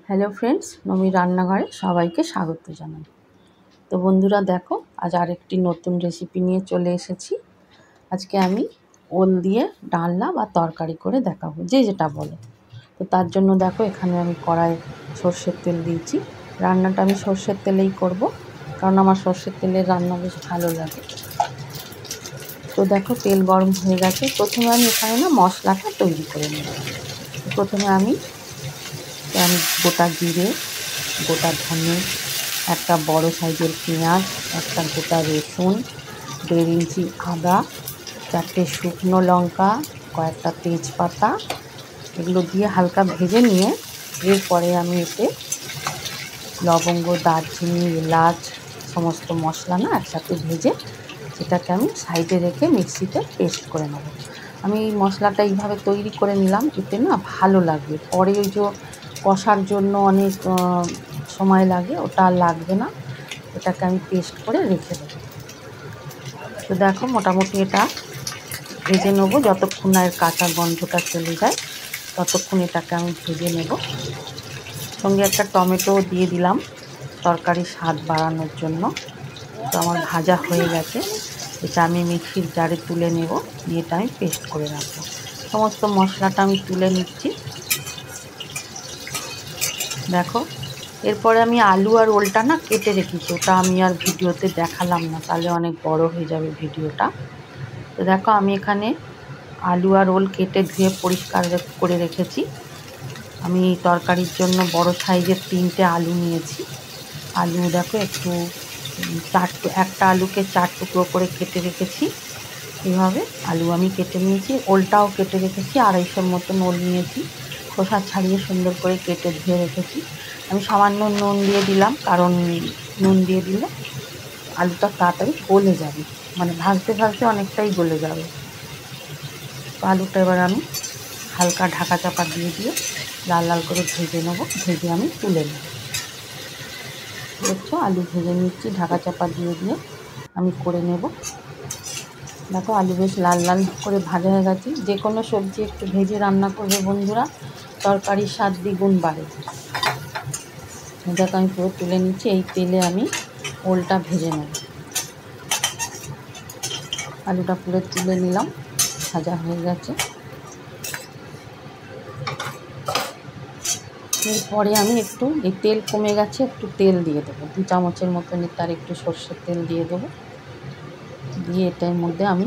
Hello friends, Nomi রান্নাঘরে সবাইকে স্বাগত জানাই। তো বন্ধুরা দেখো, আজ আরেকটি নতুন রেসিপি নিয়ে চলে এসেছি। আজকে আমি ওল দিয়ে ডালনা বা তরকারি করে দেখাবো, যে যেটা বলো। তো তার জন্য দেখো, এখানে আমি কড়াই সর্ষের তেল দিয়েছি। রান্নাটা আমি সর্ষের তেলেই করব, কারণ আমার সর্ষের তেলের রান্না বেশ ভালো লাগে। তো দেখো, তেল গরম হয়ে গেছে। প্রথমে আমি এখানে মশলাটা তৈরি করে নেব। প্রথমে আমি গোটা জিরে, গোটা ধনে, একটা বড় সাইজের পেঁয়াজ, একটা গোটা রসুন, 1.5 ইঞ্চি আদা, 4টে শুকনো লঙ্কা, কয়েকটা তেজপাতা, এগুলো দিয়ে হালকা ভেজে নিয়ে এরপরে আমি এতে লবঙ্গ, দারচিনি, এলাচ সমস্ত মশলা একসাথে ভেজে সেটাকে আমি সাইডে রেখে মিক্সিতে পেস্ট করে নেব। আমি এই মশলাটা এইভাবে তৈরি করে নিলাম, এতে ভালো লাগবে। পরে ওই যে কষার জন্য অনেক সময় লাগে, ওটা আর লাগবে না। এটাকে আমি পেস্ট করে রেখে দেবো। তো দেখো, মোটামুটি এটা ভেজে নেবো, যতক্ষণ না এর কাঁচা গন্ধটা চলে যায় ততক্ষণ এটাকে আমি ভেজে নেব। সঙ্গে একটা টমেটো দিয়ে দিলাম তরকারির স্বাদ বাড়ানোর জন্য। তো আমার ভাজা হয়ে গেছে, এটা আমি মিক্সির জারে তুলে নেব, নিয়ে এটা আমি পেস্ট করে রাখবো। সমস্ত মশলাটা আমি তুলে নিচ্ছি। দেখো, এরপরে আমি আলু আর ওলটা কেটে রেখেছি, ওটা আমি আর ভিডিওতে দেখালাম না, তাহলে অনেক বড় হয়ে যাবে ভিডিওটা। তো দেখো, আমি এখানে আলু আর ওল কেটে ধুয়ে পরিষ্কার করে রেখেছি। আমি তরকারির জন্য বড় সাইজের 3টে আলু নিয়েছি। আলু দেখো, একটু একটা আলুকে 4 টুকরো করে কেটে রেখেছি। এইভাবে আলু আমি কেটে নিয়েছি। ওলটাও কেটে রেখেছি, 250 মতন ওল নিয়েছি। খোসা ছাড়িয়ে সুন্দর করে কেটে ধুয়ে রেখেছি। আমি সামান্য নুন দিয়ে দিলাম, কারণ নুন দিয়ে দিলে আলুটা তাড়াতাড়ি গলে যাবে, মানে ভাজতে ভাজতে অনেকটাই গলে যাবে। তো আলুটা এবার আমি হালকা ঢাকা চাপা দিয়ে লাল লাল করে ভেজে নেব, ভেজে আমি তুলে নেব। দেখছো, আলু ভেজে নিচ্ছি ঢাকা চাপা দিয়ে আমি করে নেব। দেখো, আলু বেশ লাল লাল করে ভাজা হয়ে গেছে। যে কোনো সবজি একটু ভেজে রান্না করবে বন্ধুরা, তরকারির স্বাদ দ্বিগুণ বাড়ে। দেখো, আমি পুরো তুলে নিচ্ছি। এই তেলে আমি ওলটা ভেজে নেব। আলুটা পুরো তুলে নিলাম, ভাজা হয়ে গেছে। এরপরে আমি একটু, এই তেল কমে গেছে, একটু তেল দিয়ে দেবো, 2 চামচের মতন। তার একটু সর্ষের তেল দিয়ে দেবো, দিয়ে এটার মধ্যে আমি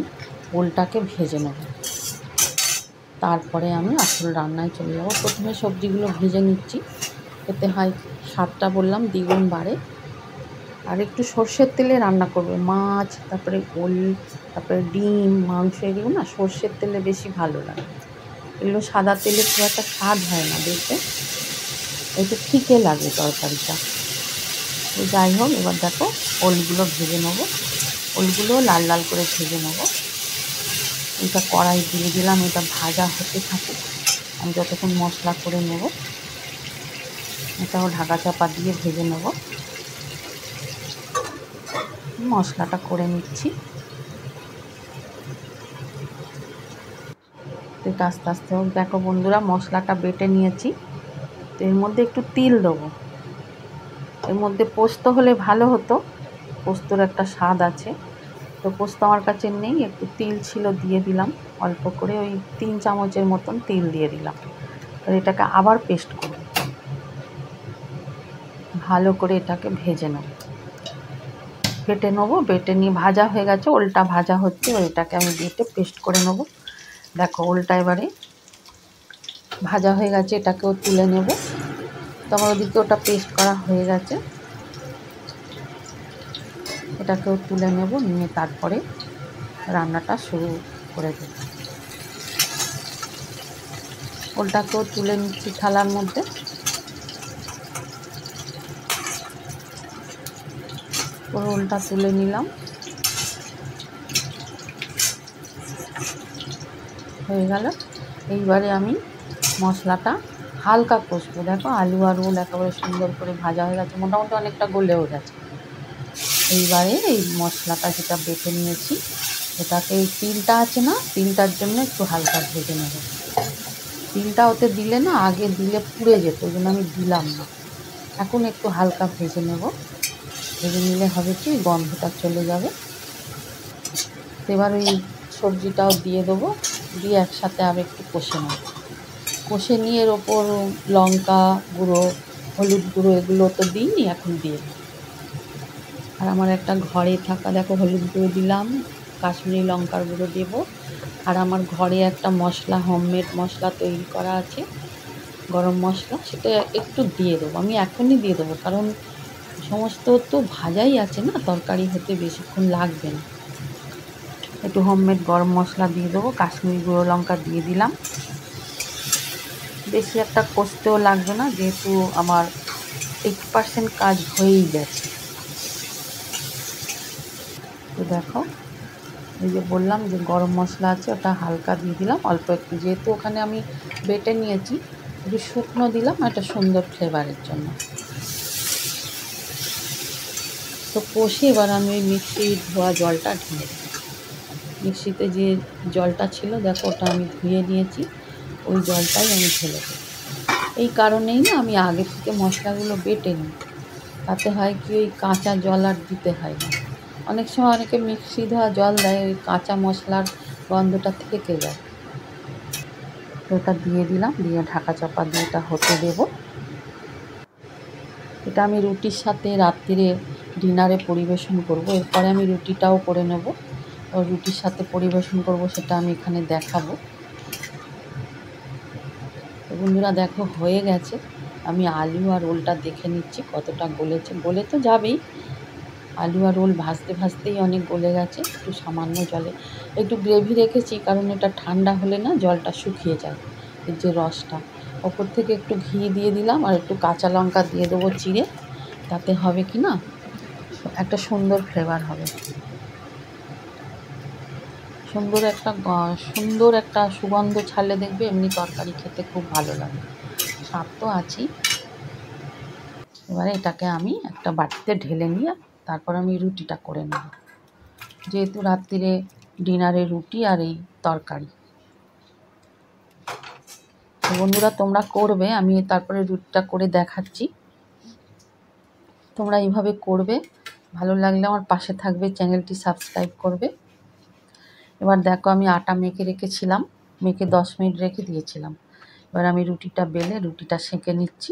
ওলটাকে ভেজে নেব। তারপরে আমি আসল রান্নায় চলে যাব। প্রথমে সবজিগুলো ভেজে নিচ্ছি, এতে হয় স্বাদটা বললাম দ্বিগুণ বাড়ে। আর একটু সর্ষের তেলে রান্না করবে, মাছ, তারপরে ওল, তারপরে ডিম, মাংস, এগুলো সর্ষের তেলে বেশি ভালো লাগে। এগুলো সাদা তেলে খুব একটা স্বাদ হয় না, দেখতে একটু ফিকে লাগে তরকারিটা। তো যাই হোক, এবার দেখো ওলগুলো ভেজে নেবো, ওলগুলো লাল লাল করে ভেজে নেবো। এটা কড়াই দিয়ে দিলাম, এটা ভাজা হতে থাকে, আমি যতক্ষণ মশলা করে নেব। এটাও ঢাকা চাপা দিয়ে ভেজে নেব। মশলাটা করে নিচ্ছি, এটা আস্তে আস্তে হোক। দেখো বন্ধুরা, মশলাটা বেটে নিয়েছি। তো এর মধ্যে একটু তিল দেবো। এর মধ্যে পোস্ত হলে ভালো হতো, পোস্তর একটা স্বাদ আছে। তো পোস্ত আমার কাছে নেই, একটু তিল ছিল, দিয়ে দিলাম অল্প করে, ওই 3 চামচের মতন তিল দিয়ে দিলাম। আর এটাকে আবার পেস্ট করব, ভালো করে এটাকে ভেজে নেব, বেটে নেবো। বেটে নিয়ে ভাজা হয়ে গেছে, ওলটা ভাজা হচ্ছে, এটাকে আমি বেটে পেস্ট করে নেব। দেখো, ওলটা এবারে ভাজা হয়ে গেছে, এটাকেও তুলে নেব। তো আমার ওদিকে ওটা পেস্ট করা হয়ে গেছে, এটাকেও তুলে নেব, নিয়ে তারপরে রান্নাটা শুরু করে দেব। ওলটাকেও তুলে নিচ্ছি থালার মধ্যে। পুরো ওলটা তুলে নিলাম, হয়ে গেল। এইবারে আমি মশলাটা হালকা কষবো। দেখো, আলু আর ওল একেবারে সুন্দর করে ভাজা হয়ে গেছে, মোটামুটি অনেকটা গলেও গেছে। এইবারে এই মশলাটা যেটা বেটে নিয়েছি, এটাকে, এই তিলটা আছে না, তিলটার জন্য একটু হালকা ভেজে নেব। তিলটা ওতে দিলে না, আগে দিলে পুড়ে যেত, ওই জন্য আমি দিলাম না। এখন একটু হালকা ভেজে নেব, ভেজে নিলে হবে কি গন্ধটা চলে যাবে। এবার ওই সবজিটাও দিয়ে দেবো, দিয়ে একসাথে আর একটু কষে নেব। কষে নিয়ে এর ওপর লঙ্কা গুঁড়ো, হলুদ গুঁড়ো এগুলো তো দিইনি, এখন দিয়ে দেবো। আর আমার একটা ঘরে থাকা, দেখো হলুদ গুঁড়ো দিলাম, কাশ্মীরি লঙ্কার গুঁড়ো দেবো। আর আমার ঘরে একটা মশলা, হোমমেড মশলা তৈরি করা আছে, গরম মশলা, সেটা একটু দিয়ে দেবো। আমি এখনই দিয়ে দেবো, কারণ সমস্ত তো ভাজাই আছে না, তরকারি হতে বেশিক্ষণ লাগবে না। একটু হোমমেড গরম মশলা দিয়ে দেবো, কাশ্মীরি গুঁড়ো লঙ্কা দিয়ে দিলাম। বেশি একটা কষতেও লাগবে না, যেহেতু আমার 80% কাজ হয়েই গেছে। তো দেখো, এই যে বললাম যে গরম মশলা আছে, ওটা হালকা দিয়ে দিলাম, অল্প একটু, যেহেতু ওখানে আমি বেটে নিয়েছি, একটু শুকনো দিলাম একটা সুন্দর ফ্লেভারের জন্য। তো কষে এবার আমি ওই মিক্সির ধোয়া জলটা ঢেলে দিই। মিক্সিতে যে জলটা ছিল দেখো, ওটা আমি ধুয়ে নিয়েছি, ওই জলটাই আমি ঢেলে দিই। এই কারণেই না আমি আগে থেকে মশলাগুলো বেটে নিই, তাতে হয় কি ওই কাঁচা জল আর দিতে হয় না। অনেক সময় অনেকে মিক্সি ধোয়া জল দেয়, ওই কাঁচা মশলার গন্ধটা থেকে যায়। তো ওটা দিয়ে দিলাম, দিয়ে ঢাকা চাপা দিয়ে এটা হতে দেবো। এটা আমি রুটির সাথে রাত্রিরে ডিনারে পরিবেশন করব। এরপরে আমি রুটিটাও করে নেব, রুটির সাথে পরিবেশন করব, সেটা আমি এখানে দেখাবো। তো বন্ধুরা দেখো হয়ে গেছে, আমি আলু আর ওলটা দেখে নিচ্ছি কতটা গলেছে। গলে তো যাবেই, আলু আর ওল ভাজতে ভাজতেই অনেক গলে গেছে। একটু সামান্য জলে একটু গ্রেভি রেখেছি, কারণ এটা ঠান্ডা হলে না জলটা শুকিয়ে যায়, এর যে রসটা। ওপর থেকে একটু ঘি দিয়ে দিলাম, আর একটু কাঁচা লঙ্কা দিয়ে দেবো চিড়ে, তাতে হবে কি না একটা সুন্দর ফ্লেভার হবে, সুন্দর একটা সুগন্ধ ছাড়লে দেখবে এমনি তরকারি খেতে খুব ভালো লাগে। স্বাদ তো আছেই। এবারে এটাকে আমি একটা বাটিতে ঢেলে নিয়ে তারপর আমি রুটিটা করে নেব, যেহেতু রাত্রিরে ডিনারে রুটি আর এই তরকারি। তো বন্ধুরা তোমরা করবে, আমি তারপরে রুটিটা করে দেখাচ্ছি। তোমরা এইভাবে করবে, ভালো লাগলে আমার পাশে থাকবে, চ্যানেলটি সাবস্ক্রাইব করবে। এবার দেখো আমি আটা মেখে রেখেছিলাম, মেখে 10 মিনিট রেখে দিয়েছিলাম। এবার আমি রুটিটা বেলে রুটিটা সেঁকে নিচ্ছি।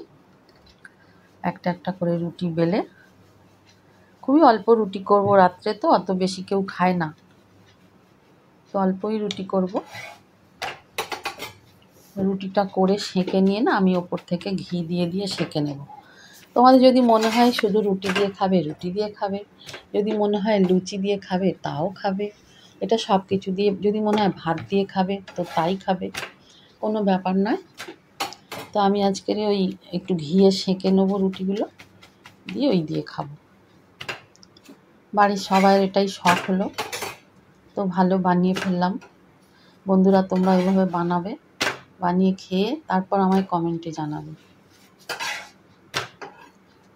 একটা একটা করে রুটি বেলে, খুবই অল্প রুটি করব, রাত্রে তো অত বেশি কেউ খায় না, তো অল্পই রুটি করব। রুটিটা করে সেঁকে নিয়ে না আমি ওপর থেকে ঘি দিয়ে দিয়ে সেঁকে নেব। তোমাদের যদি মনে হয় শুধু রুটি দিয়ে খাবে, রুটি দিয়ে খাবে, যদি মনে হয় লুচি দিয়ে খাবে তাও খাবে, এটা সব কিছু দিয়ে, যদি মনে হয় ভাত দিয়ে খাবে তো তাই খাবে, কোনো ব্যাপার নয়। তো আমি আজকের ওই একটু ঘিয়ে সেঁকে নেবো রুটিগুলো, দিয়ে ওই দিয়ে খাবো। বাড়ির সবার এটাই শখ হলো, তো ভালো বানিয়ে ফেললাম। বন্ধুরা তোমরা এইভাবে বানাবে, বানিয়ে খেয়ে তারপর আমায় কমেন্টে জানাবে।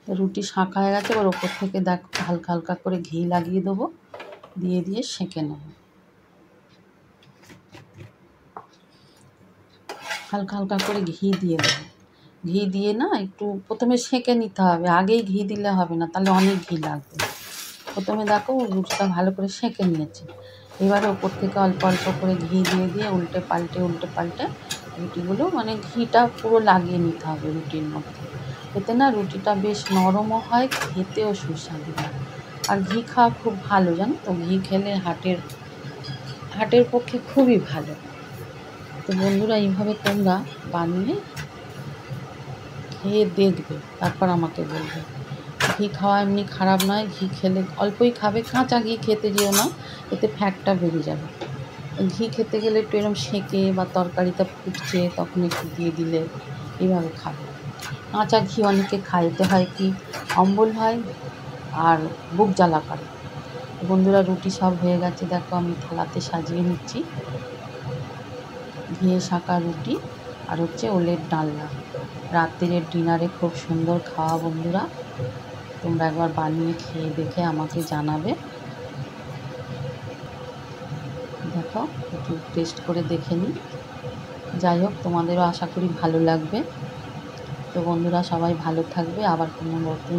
রুটি শাঁকা হয়ে গেছে, এবার ওপর থেকে দেখো হালকা হালকা করে ঘি লাগিয়ে দেবো, দিয়ে দিয়ে সেঁকে নেব। হালকা হালকা করে ঘি দিয়ে দেবো, ঘি দিয়ে না একটু প্রথমে সেঁকে নিতে হবে, আগেই ঘি দিলে হবে না, তাহলে অনেক ঘি লাগবে। প্রথমে দেখো রুটিটা ভালো করে সেঁকে নিয়েছি, এবারে ওপর থেকে অল্প অল্প করে ঘি দিয়ে দিয়ে উল্টে পাল্টে রুটিগুলো, মানে ঘিটা পুরো লাগিয়ে নিতে হবে রুটির মধ্যে, এতে না রুটিটা বেশ নরমও হয়, খেতেও সুস্বাদু হয়। আর ঘি খাওয়া খুব ভালো, জানো তো, ঘি খেলে হার্টের পক্ষে খুবই ভালো। তো বন্ধুরা এইভাবে তোমরা বানিয়ে খেয়ে দেখবে, তারপর আমাকে বলবে। ঘি খাওয়া এমনি খারাপ নয়, ঘি খেলে অল্পই খাবে, কাঁচা ঘি খেতে যেও না, এতে ফ্যাটটা বেড়ে যাবে। ঘি খেতে গেলে একটু এরকম সেঁকে বা তরকারিটা ফুটছে তখন একটু দিয়ে দিলে এইভাবে খাবে। কাঁচা ঘি অনেকে খায়, এতে হয় কি অম্বল হয় আর বুক জ্বালা করে। বন্ধুরা রুটি সব হয়ে গেছে, দেখো আমি থালাতে সাজিয়ে নিচ্ছি। ঘিয়ে শাঁকা রুটি আর হচ্ছে ওলের ডালনা, রাত্রিরের ডিনারে খুব সুন্দর খাওয়া। বন্ধুরা তোমরা একবার বানিয়ে খেয়ে দেখে আমাকে জানাবে। দেখো একটু টেস্ট করে দেখে নিই। যাই হোক, তোমাদেরও আশা করি ভালো লাগবে। তো বন্ধুরা, সবাই ভালো থাকবে। আবার কোনো নতুন